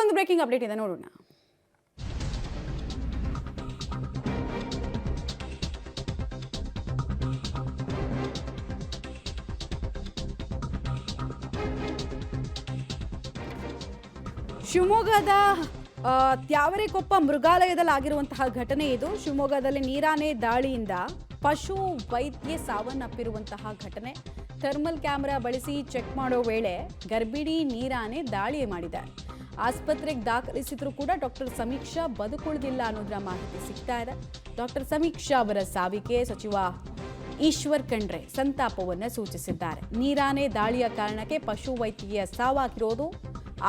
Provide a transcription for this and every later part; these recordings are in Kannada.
ಮತ್ತೊಂದು ಬ್ರೇಕಿಂಗ್ ಅಪ್ಡೇಟ್ ಇದೆ ನೋಡೋಣ. ಶಿವಮೊಗ್ಗದ ತ್ಯಾವರೆಕೊಪ್ಪ ಮೃಗಾಲಯದಲ್ಲಿ ಆಗಿರುವಂತಹ ಘಟನೆ ಇದು. ಶಿವಮೊಗ್ಗದಲ್ಲಿ ನೀರಾನೆ ದಾಳಿಯಿಂದ ಪಶು ವೈದ್ಯೆ ಸಾವನ್ನಪ್ಪಿರುವಂತಹ ಘಟನೆ. ಥರ್ಮಲ್ ಕ್ಯಾಮೆರಾ ಬಳಸಿ ಚೆಕ್ ಮಾಡೋ ವೇಳೆ ಗರ್ಭಿಣಿ ನೀರಾನೆ ದಾಳಿ ಮಾಡಿದೆ. ಆಸ್ಪತ್ರೆಗೆ ದಾಖಲಿಸಿದ್ರು ಕೂಡ ಡಾಕ್ಟರ್ ಸಮೀಕ್ಷಾ ಬದುಕುಳಿದಿಲ್ಲ ಅನ್ನೋದರ ಮಾಹಿತಿ ಸಿಗ್ತಾ ಇದೆ. ಡಾಕ್ಟರ್ ಸಮೀಕ್ಷಾ ಅವರ ಸಾವಿಗೆ ಸಚಿವ ಈಶ್ವರ್ ಖಂಡ್ರೆ ಸಂತಾಪವನ್ನು ಸೂಚಿಸಿದ್ದಾರೆ. ನೀರಾನೆ ದಾಳಿಯ ಕಾರಣಕ್ಕೆ ಪಶು ವೈದ್ಯೆಯ ಸಾವಾಗಿರೋದು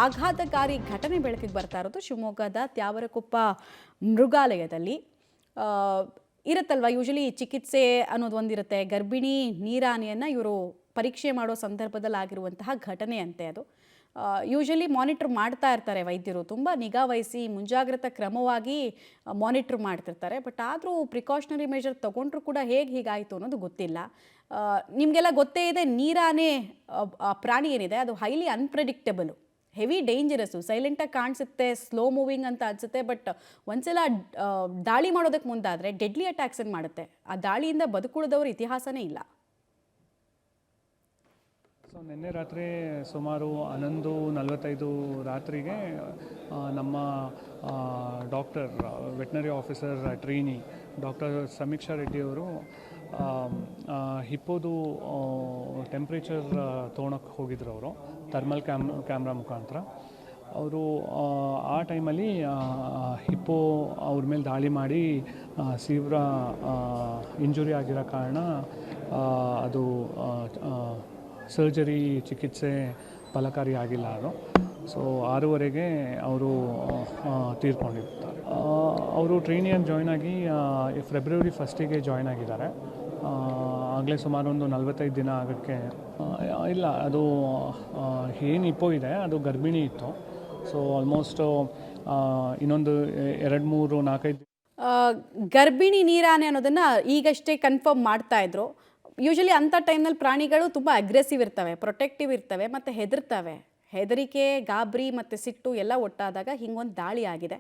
ಆಘಾತಕಾರಿ ಘಟನೆ ಬೆಳಕಿಗೆ ಬರ್ತಾ ಇರೋದು. ಶಿವಮೊಗ್ಗದ ತ್ಯಾವರೆಕೊಪ್ಪ ಮೃಗಾಲಯದಲ್ಲಿ ಇರುತ್ತಲ್ವ, ಯೂಶಲಿ ಚಿಕಿತ್ಸೆ ಅನ್ನೋದು ಒಂದಿರುತ್ತೆ. ಗರ್ಭಿಣಿ ನೀರಾನೆಯನ್ನು ಇವರು ಪರೀಕ್ಷೆ ಮಾಡೋ ಸಂದರ್ಭದಲ್ಲಿ ಆಗಿರುವಂತಹ ಘಟನೆ ಅಂತೆ ಅದು. ಯೂಶಲಿ ಮಾನಿಟ್ರ್ ಮಾಡ್ತಾ ಇರ್ತಾರೆ ವೈದ್ಯರು, ತುಂಬ ನಿಗಾ ವಹಿಸಿ ಮುಂಜಾಗ್ರತಾ ಕ್ರಮವಾಗಿ ಮಾನಿಟ್ರ್ ಮಾಡ್ತಿರ್ತಾರೆ. ಬಟ್ ಆದರೂ ಪ್ರಿಕಾಷನರಿ ಮೆಷರ್ ತೊಗೊಂಡ್ರು ಕೂಡ ಹೀಗಾಯಿತು ಅನ್ನೋದು ಗೊತ್ತಿಲ್ಲ. ನಿಮಗೆಲ್ಲ ಗೊತ್ತೇ ಇದೆ, ನೀರಾನೆ ಪ್ರಾಣಿ ಏನಿದೆ ಅದು ಹೈಲಿ ಅನ್ಪ್ರೆಡಿಕ್ಟಬಲು, ಹೆವಿ ಡೇಂಜರಸ್ಸು. ಸೈಲೆಂಟಾಗಿ ಕಾಣಿಸುತ್ತೆ, ಸ್ಲೋ ಮೂವಿಂಗ್ ಅಂತ ಅನಿಸುತ್ತೆ. ಬಟ್ ಒಂದ್ಸಲ ದಾಳಿ ಮಾಡೋದಕ್ಕೆ ಮುಂದಾದರೆ ಡೆಡ್ಲಿ ಅಟ್ಯಾಕ್ಸನ್ನು ಮಾಡುತ್ತೆ. ಆ ದಾಳಿಯಿಂದ ಬದುಕುಳಿದವ್ರ ಇತಿಹಾಸನೇ ಇಲ್ಲ. ಸೊ ನಿನ್ನೆ ರಾತ್ರಿ ಸುಮಾರು 11:45 ರಾತ್ರಿಗೆ ನಮ್ಮ doctor veterinary officer trainee doctor ಸಮೀಕ್ಷಾ ರೆಡ್ಡಿಯವರು ಹಿಪ್ಪೋದು ಟೆಂಪ್ರೇಚರ್ ತೊಗೊಳಕ್ಕೆ ಹೋಗಿದ್ರು. ಅವರು ಥರ್ಮಲ್ ಕ್ಯಾಮ್ರಾ ಮುಖಾಂತರ ಅವರು ಆ ಟೈಮಲ್ಲಿ ಹಿಪ್ಪೋ ಅವ್ರ ಮೇಲೆ ದಾಳಿ ಮಾಡಿ ತೀವ್ರ ಇಂಜುರಿ ಆಗಿರೋ ಕಾರಣ ಅದು ಸರ್ಜರಿ ಚಿಕಿತ್ಸೆ ಫಲಕಾರಿ ಆಗಿಲ್ಲ. ಅದು ಸೊ 6:15ಗೆ ಅವರು ತೀರ್ಕೊಂಡಿರ್ತಾರೆ. ಅವರು ಟ್ರೈನಿಯಾಗಿ ಜಾಯ್ನ್ ಆಗಿ ಫೆಬ್ರವರಿ 1ಗೆ ಜಾಯ್ನ್ ಆಗಿದ್ದಾರೆ. ಆಗಲೇ ಸುಮಾರು ಒಂದು 45 ದಿನ ಆಗೋಕ್ಕೆ ಇಲ್ಲ. ಅದು ಏನು ಹಿಪ್ಪೋ ಇದೆ ಅದು ಗರ್ಭಿಣಿ ಇತ್ತು. ಸೊ ಆಲ್ಮೋಸ್ಟ್ ಇನ್ನೊಂದು 2-3-4-5 ಗರ್ಭಿಣಿ ನೀರಾನೆ ಅನ್ನೋದನ್ನು ಈಗಷ್ಟೇ ಕನ್ಫರ್ಮ್ ಮಾಡ್ತಾ ಇದ್ರು. ಯೂಶಲಿ ಅಂಥ ಟೈಮ್ನಲ್ಲಿ ಪ್ರಾಣಿಗಳು ತುಂಬ ಅಗ್ರೆಸಿವ್ ಇರ್ತವೆ, ಪ್ರೊಟೆಕ್ಟಿವ್ ಇರ್ತವೆ ಮತ್ತು ಹೆದರ್ತವೆ. ಹೆದರಿಕೆ, ಗಾಬರಿ ಮತ್ತು ಸಿಟ್ಟು ಎಲ್ಲ ಒಟ್ಟಾದಾಗ ಹಿಂಗೊಂದು ದಾಳಿ ಆಗಿದೆ.